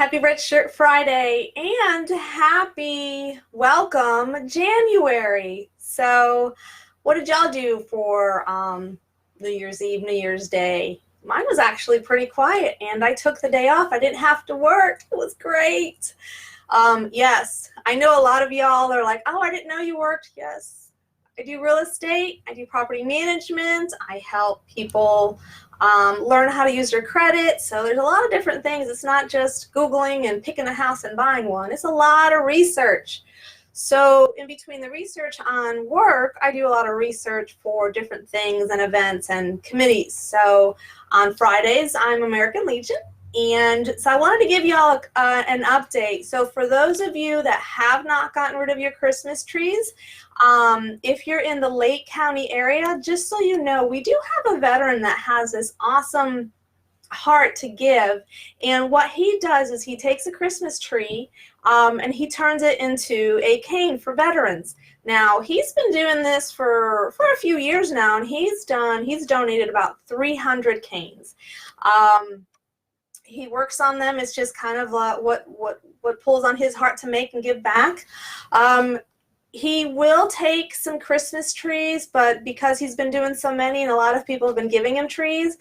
Happy Red Shirt Friday and happy welcome January. So what did y'all do for New Year's Eve, New Year's Day? Mine was actually pretty quiet and I took the day off. I didn't have to work. It was great. Yes, I know a lot of y'all are like, oh, I didn't know you worked. Yes, I do real estate. I do property management. I help people learn how to use their credit. So there's a lot of different things. It's not just Googling and picking a house and buying one. It's a lot of research. So in between the research on work, I do a lot of research for different things and events and committees. So on Fridays, I'm American Legion. And so I wanted to give y'all an update. So for those of you that have not gotten rid of your Christmas trees, if you're in the Lake County area, just so you know, we do have a veteran that has this awesome heart to give. And what he does is he takes a Christmas tree and he turns it into a cane for veterans. Now, he's been doing this for a few years now, and he's donated about 300 canes. He works on them. It's just kind of what pulls on his heart to make and give back. He will take some Christmas trees, but because he's been doing so many and a lot of people have been giving him trees,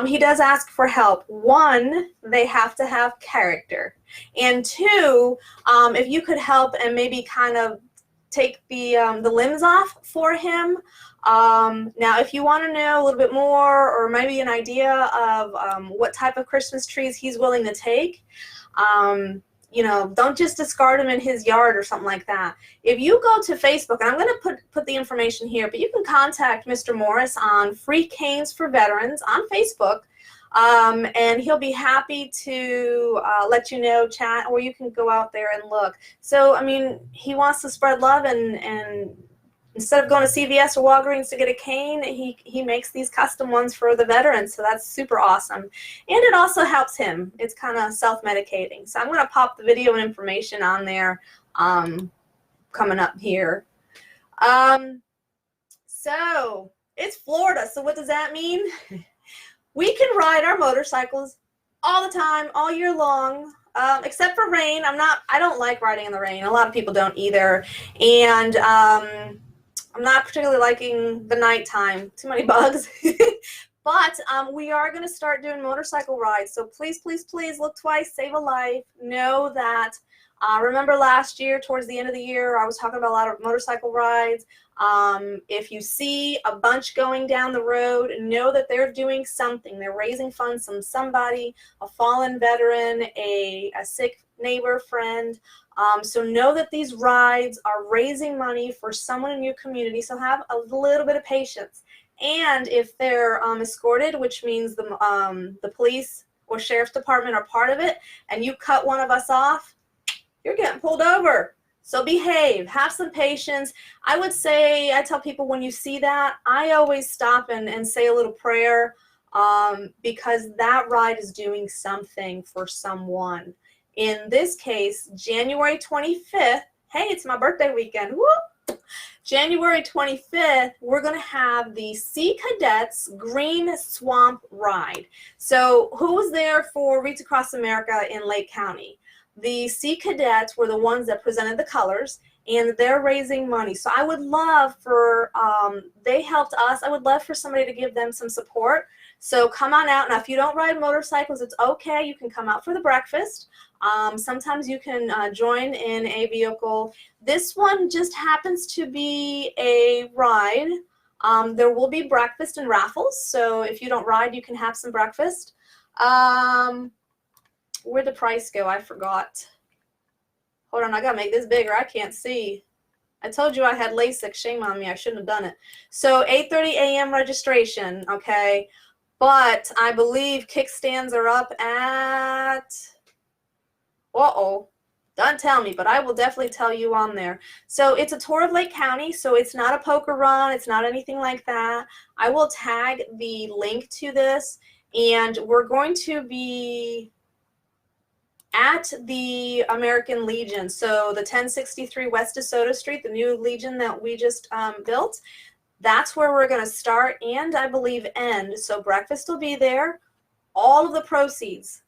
he does ask for help. One, they have to have character. And two, if you could help and maybe kind of take the limbs off for him. Now, if you want to know a little bit more or maybe an idea of what type of Christmas trees he's willing to take, you know, don't just discard them in his yard or something like that. If you go to Facebook, and I'm going to put the information here, but you can contact Mr. Morris on Free Canes for Veterans on Facebook, and he'll be happy to let you know, chat, or you can go out there and look. So, I mean, he wants to spread love, and instead of going to CVS or Walgreens to get a cane, he makes these custom ones for the veterans, so that's super awesome. And it also helps him. It's kind of self-medicating. So I'm going to pop the video and information on there coming up here. So it's Florida, so what does that mean? We can ride our motorcycles all the time, all year long. Except for rain. I don't like riding in the rain. A lot of people don't either. And I'm not particularly liking the nighttime. Too many bugs. But we are going to start doing motorcycle rides. So please, please, please look twice, save a life. Know that, remember last year, towards the end of the year, I was talking about a lot of motorcycle rides. If you see a bunch going down the road, know that they're doing something. They're raising funds from somebody, a fallen veteran, a sick neighbor, friend. So know that these rides are raising money for someone in your community. So have a little bit of patience. And if they're escorted, which means the police or sheriff's department are part of it, and you cut one of us off, you're getting pulled over. So behave, have some patience. I would say, I tell people when you see that, I always stop and say a little prayer because that ride is doing something for someone. In this case, January 25th, hey, it's my birthday weekend, whoop! January 25th, we're going to have the Sea Cadets Green Swamp Ride. So who was there for Reach Across America in Lake County? The Sea Cadets were the ones that presented the colors, and they're raising money. So I would love for, they helped us, I would love for somebody to give them some support. So come on out. Now, if you don't ride motorcycles, it's okay. You can come out for the breakfast. Sometimes you can join in a vehicle. This one just happens to be a ride. There will be breakfast and raffles. So if you don't ride, you can have some breakfast. Where'd the price go? I forgot. Hold on, I gotta make this bigger. I can't see. I told you I had LASIK. Shame on me. I shouldn't have done it. So 8:30 a.m. registration, okay? But I believe kickstands are up at, don't tell me, but I will definitely tell you on there. So it's a tour of Lake County, so it's not a poker run. It's not anything like that. I will tag the link to this, and we're going to be at the American Legion, so the 1063 West DeSoto Street, the new Legion that we just built. That's where we're going to start and I believe end. So breakfast will be there. All of the proceeds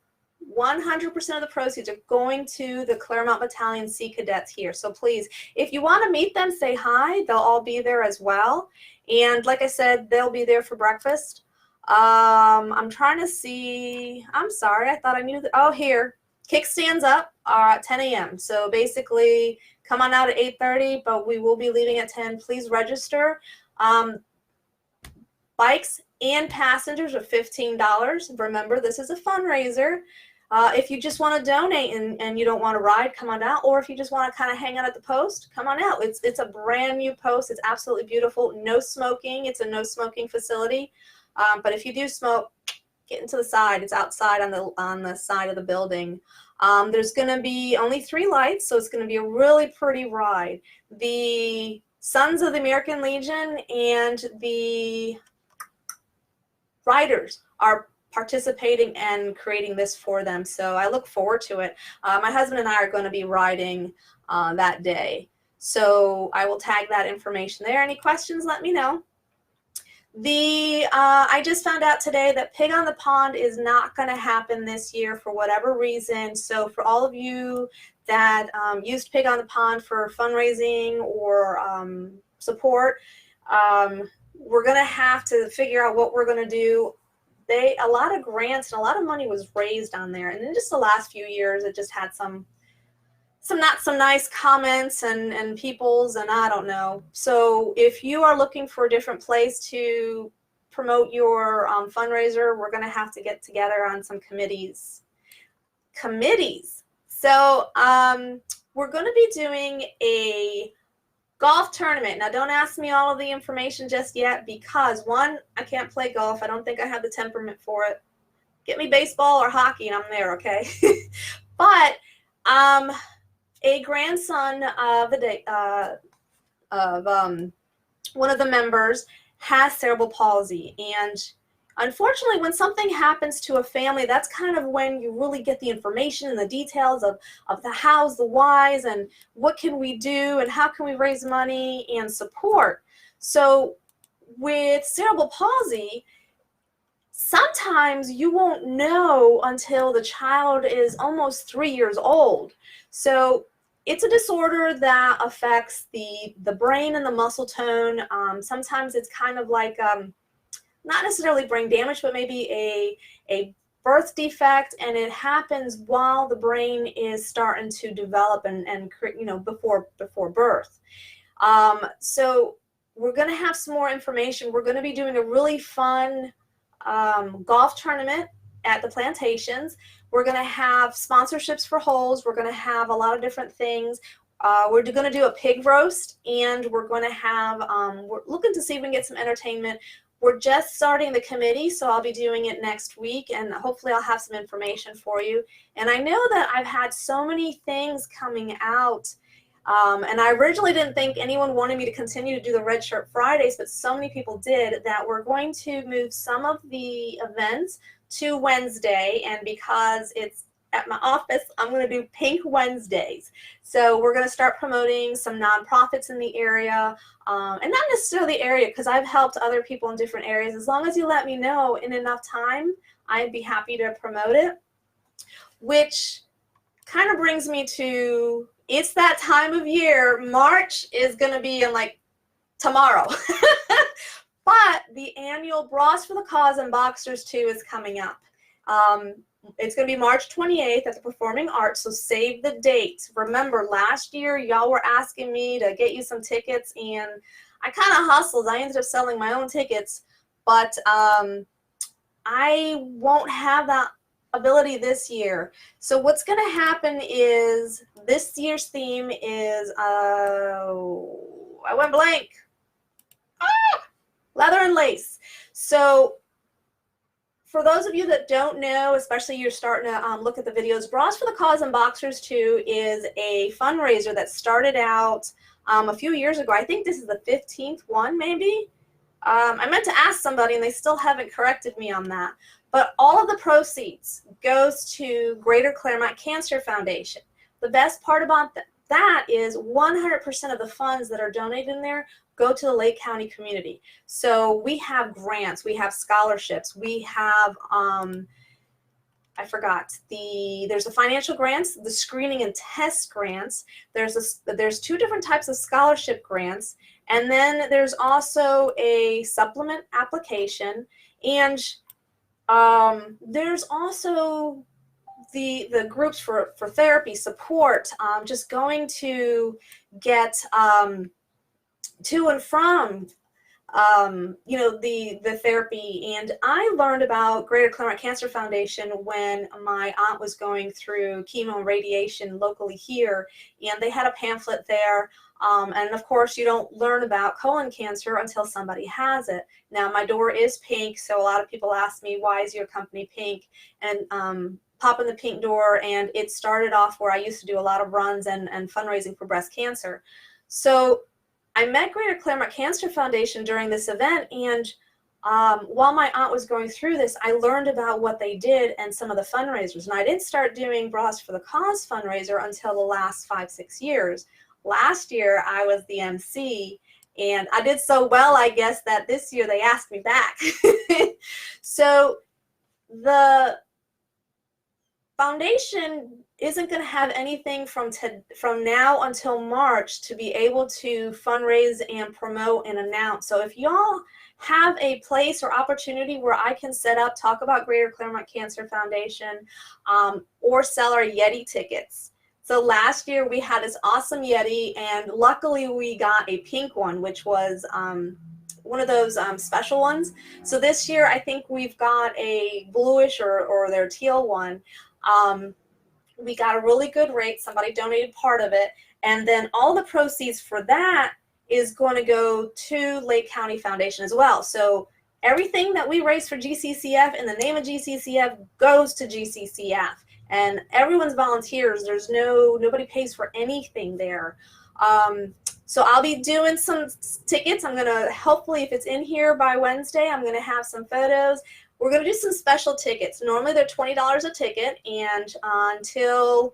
100% of the proceeds are going to the Claremont Battalion Sea Cadets here. So please, if you want to meet them, say hi. They'll all be there as well. And like I said, they'll be there for breakfast. I'm trying to see. I'm sorry. I thought I knew that. Oh, here. Kickstands up at 10 a.m. So basically, come on out at 8:30, but we will be leaving at 10. Please register. Bikes and passengers are $15. Remember, this is a fundraiser. If you just want to donate and you don't want to ride, come on out. Or if you just want to kind of hang out at the post, come on out. It's a brand new post. It's absolutely beautiful. No smoking. It's a no smoking facility. But if you do smoke, get into the side. It's outside on the side of the building. There's going to be only 3 lights, so it's going to be a really pretty ride. The Sons of the American Legion and the riders are participating and creating this for them, so I look forward to it. My husband and I are going to be riding that day, so I will tag that information there. Any questions, let me know. I just found out today that Pig on the Pond is not going to happen this year for whatever reason. So for all of you that used Pig on the Pond for fundraising or support, we're going to have to figure out what we're going to do. A lot of grants and a lot of money was raised on there, and in just the last few years, it just had some not so nice comments and people's, and I don't know. So if you are looking for a different place to promote your fundraiser, we're going to have to get together on some committees. So we're going to be doing a golf tournament. Now, don't ask me all of the information just yet because, one, I can't play golf. I don't think I have the temperament for it. Get me baseball or hockey and I'm there, okay? But a grandson of one of the members has cerebral palsy, and unfortunately, when something happens to a family, that's kind of when you really get the information and the details of the hows, the whys, and what can we do, and how can we raise money and support. So with cerebral palsy, sometimes you won't know until the child is almost 3 years old. So it's a disorder that affects the brain and the muscle tone. Sometimes it's kind of like not necessarily brain damage, but maybe a birth defect, and it happens while the brain is starting to develop and before birth. So we're going to have some more information. We're going to be doing a really fun golf tournament at the plantations. We're going to have sponsorships for holes. We're going to have a lot of different things. We're going to do a pig roast, and we're going to have, we're looking to see if we can get some entertainment. We're just starting the committee, so I'll be doing it next week, and hopefully I'll have some information for you. And I know that I've had so many things coming out, and I originally didn't think anyone wanted me to continue to do the Red Shirt Fridays, but so many people did, that we're going to move some of the events to Wednesday, and because it's at my office, I'm going to do Pink Wednesdays. So we're going to start promoting some nonprofits in the area, and not necessarily the area, because I've helped other people in different areas. As long as you let me know in enough time, I'd be happy to promote it. Which kind of brings me to, it's that time of year. March is going to be in like tomorrow. But the annual Bras for the Cause and Boxers 2 is coming up. It's going to be March 28th at the Performing Arts, so save the date. Remember, last year, y'all were asking me to get you some tickets, and I kind of hustled. I ended up selling my own tickets, but I won't have that ability this year. So what's going to happen is this year's theme is, I went blank. Leather and lace. So for those of you that don't know, especially you're starting to look at the videos, Bras for the Cause and Boxers 2 is a fundraiser that started out a few years ago. I think this is the 15th one, maybe. I meant to ask somebody, and they still haven't corrected me on that. But all of the proceeds goes to Greater Claremont Cancer Foundation. The best part about that is 100% of the funds that are donated in there go to the Lake County community. So we have grants, we have scholarships, we have, I I forgot. There's the financial grants, the screening and test grants. There's 2 different types of scholarship grants, and then there's also a supplement application, and there's also the groups for therapy support, just going to get to and from the therapy. And I learned about Greater Claremont Cancer Foundation when my aunt was going through chemo and radiation locally here, and they had a pamphlet there. And of course, you don't learn about colon cancer until somebody has it. Now, my door is pink, so a lot of people ask me, why is your company pink? And pop in the pink door, and it started off where I used to do a lot of runs and fundraising for breast cancer. So I met Greater Claremont Cancer Foundation during this event, and while my aunt was going through this, I learned about what they did and some of the fundraisers. And I didn't start doing Bras for the Cause fundraiser until the last 5-6 years. Last year, I was the MC, and I did so well, I guess, that this year they asked me back. So the foundation isn't going to have anything from now until March to be able to fundraise and promote and announce. So if y'all have a place or opportunity where I can set up, talk about Greater Claremont Cancer Foundation, or sell our Yeti tickets. So last year we had this awesome Yeti, and luckily we got a pink one, which was one of those special ones. So this year I think we've got a bluish or their teal one. We got a really good rate. Somebody donated part of it, and then all the proceeds for that is going to go to Lake County Foundation as well. So everything that we raise for GCCF in the name of GCCF goes to GCCF, and everyone's volunteers. There's nobody pays for anything there. So I'll be doing some tickets. I'm gonna, hopefully if it's in here by Wednesday, I'm gonna have some photos. We're going to do some special tickets. Normally they're $20 a ticket, and until,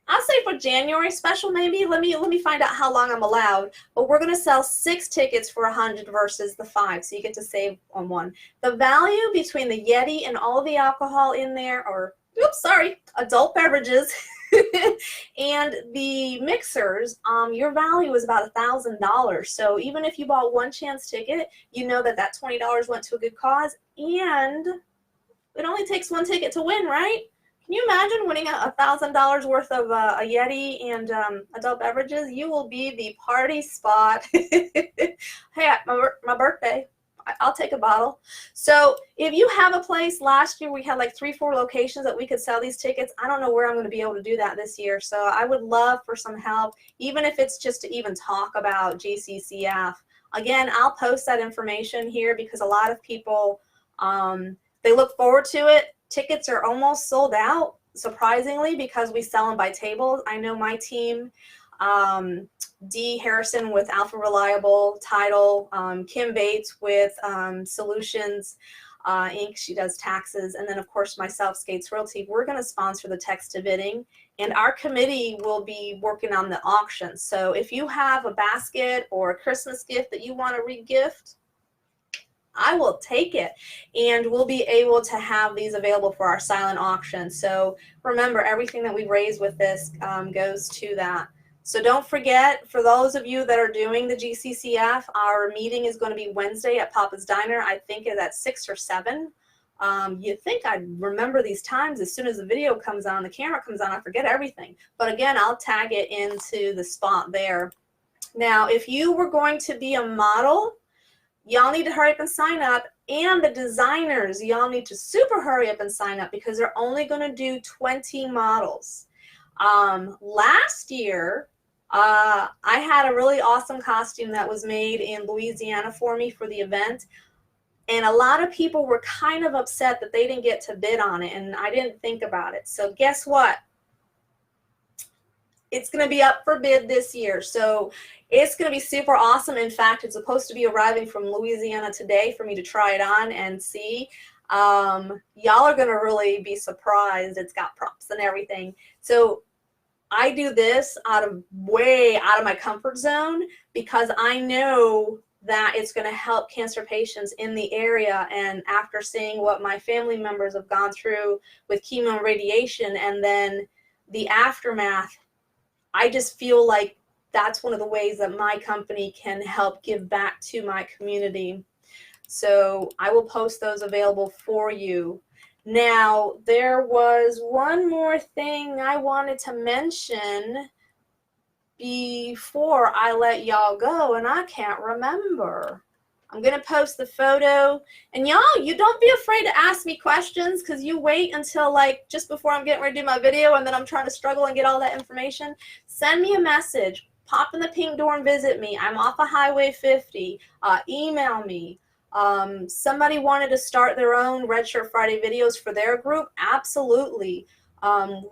I'll say for January special maybe, let me find out how long I'm allowed, but we're going to sell 6 tickets for $100 versus the 5, so you get to save on one. The value between the Yeti and all the alcohol in there, or, oops, sorry, adult beverages, and the mixers, your value is about $1,000. So even if you bought one chance ticket, you know that that $20 went to a good cause, and it only takes one ticket to win, right? Can you imagine winning $1,000 worth of a Yeti and adult beverages? You will be the party spot. Hey, my birthday. I'll take a bottle. So if you have a place, last year we had like 3-4 locations that we could sell these tickets. I don't know where I'm going to be able to do that this year. So I would love for some help, even if it's just to even talk about GCCF. Again, I'll post that information here because a lot of people, they look forward to it. Tickets are almost sold out, surprisingly, because we sell them by tables. I know my team, Dee Harrison with Alpha Reliable Title, Kim Bates with Solutions Inc. She does taxes, and then of course myself, Skates Realty. We're going to sponsor the text to bidding, and our committee will be working on the auction. So if you have a basket or a Christmas gift that you want to re-gift, I will take it, and we'll be able to have these available for our silent auction. So remember, everything that we raise with this goes to that. So don't forget, for those of you that are doing the GCCF, our meeting is going to be Wednesday at Papa's Diner. I think it's at 6 or 7. You'd think I'd remember these times. As soon as the video comes on, the camera comes on, I forget everything. But again, I'll tag it into the spot there. Now, if you were going to be a model, y'all need to hurry up and sign up. And the designers, y'all need to super hurry up and sign up because they're only going to do 20 models. Last year, I had a really awesome costume that was made in Louisiana for me for the event, and a lot of people were kind of upset that they didn't get to bid on it, and I didn't think about it. So guess what? It's going to be up for bid this year, so it's going to be super awesome. In fact, it's supposed to be arriving from Louisiana today for me to try it on and see. Y'all are going to really be surprised. It's got props and everything. So I do this way out of my comfort zone because I know that it's going to help cancer patients in the area. And after seeing what my family members have gone through with chemo and radiation and then the aftermath, I just feel like that's one of the ways that my company can help give back to my community. So I will post those available for you. Now, there was one more thing I wanted to mention before I let y'all go, and I can't remember. I'm going to post the photo. And y'all, you don't be afraid to ask me questions, because you wait until like just before I'm getting ready to do my video and then I'm trying to struggle and get all that information. Send me a message. Pop in the pink door and visit me. I'm off of Highway 50. Email me. Somebody wanted to start their own Red Shirt Friday videos for their group. Absolutely.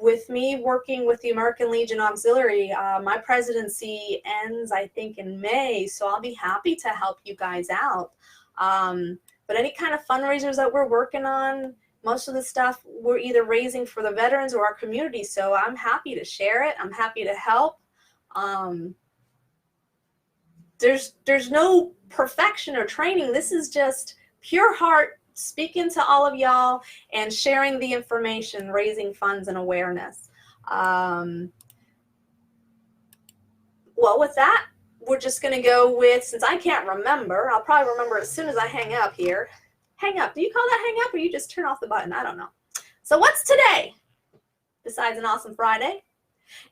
With me working with the American Legion Auxiliary, my presidency ends, I think, in May, so I'll be happy to help you guys out. But any kind of fundraisers that we're working on, most of the stuff we're either raising for the veterans or our community, so I'm happy to share it. I'm happy to help. There's no perfection or training. This is just pure heart, speaking to all of y'all and sharing the information, raising funds and awareness. Well, with that, we're just going to go with, since I can't remember, I'll probably remember as soon as I hang up here. Hang up. Do you call that hang up, or you just turn off the button? I don't know. So what's today besides an awesome Friday?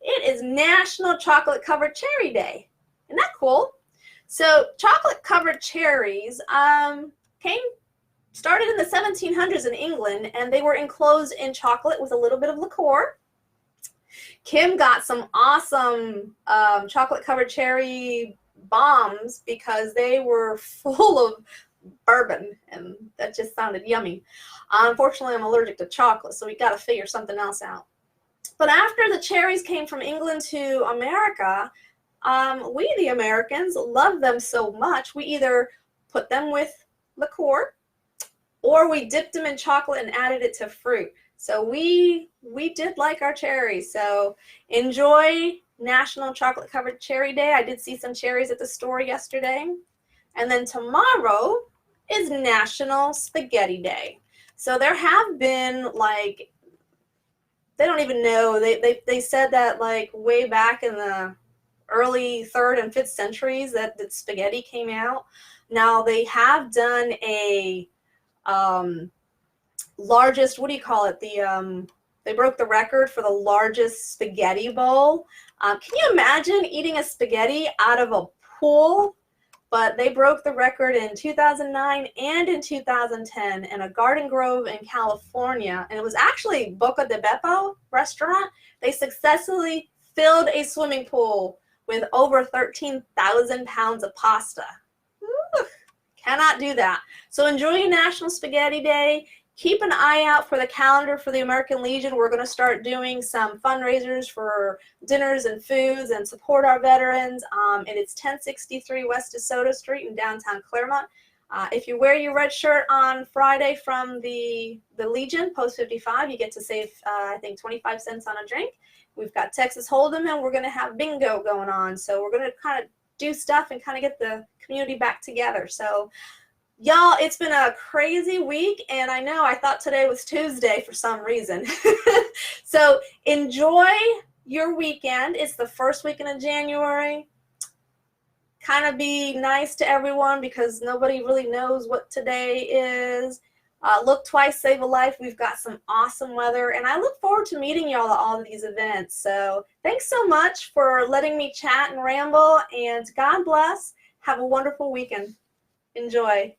It is National Chocolate Covered Cherry Day. Isn't that cool? So chocolate covered cherries started in the 1700s in England, and they were enclosed in chocolate with a little bit of liqueur. Kim got some awesome chocolate covered cherry bombs because they were full of bourbon, and that just sounded yummy. Unfortunately, I'm allergic to chocolate, so we got to figure something else out. But after the cherries came from England to America, we, the Americans, love them so much, we either put them with liqueur or we dipped them in chocolate and added it to fruit. So we did like our cherries. So enjoy National Chocolate Covered Cherry Day. I did see some cherries at the store yesterday. And then tomorrow is National Spaghetti Day. So there have been, like, they don't even know, they said that like way back in the early 3rd and 5th centuries that spaghetti came out. Now they have done a largest, what do you call it? They broke the record for the largest spaghetti bowl. Can you imagine eating a spaghetti out of a pool? But they broke the record in 2009 and in 2010 in a Garden Grove in California. And it was actually Boca de Beppo restaurant. They successfully filled a swimming pool with over 13,000 pounds of pasta. Ooh, cannot do that. So enjoy your National Spaghetti Day. Keep an eye out for the calendar for the American Legion. We're going to start doing some fundraisers for dinners and foods and support our veterans. And it's 1063 West DeSoto Street in downtown Claremont. If you wear your red shirt on Friday from the Legion, Post 55, you get to save, I think, 25 cents on a drink. We've got Texas Hold'em, and we're going to have bingo going on. So we're going to kind of do stuff and kind of get the community back together. So y'all, it's been a crazy week, and I know I thought today was Tuesday for some reason. So enjoy your weekend. It's the first weekend of January. Kind of be nice to everyone because nobody really knows what today is. Look twice, save a life. We've got some awesome weather, and I look forward to meeting y'all at all of these events. So thanks so much for letting me chat and ramble, and God bless. Have a wonderful weekend. Enjoy.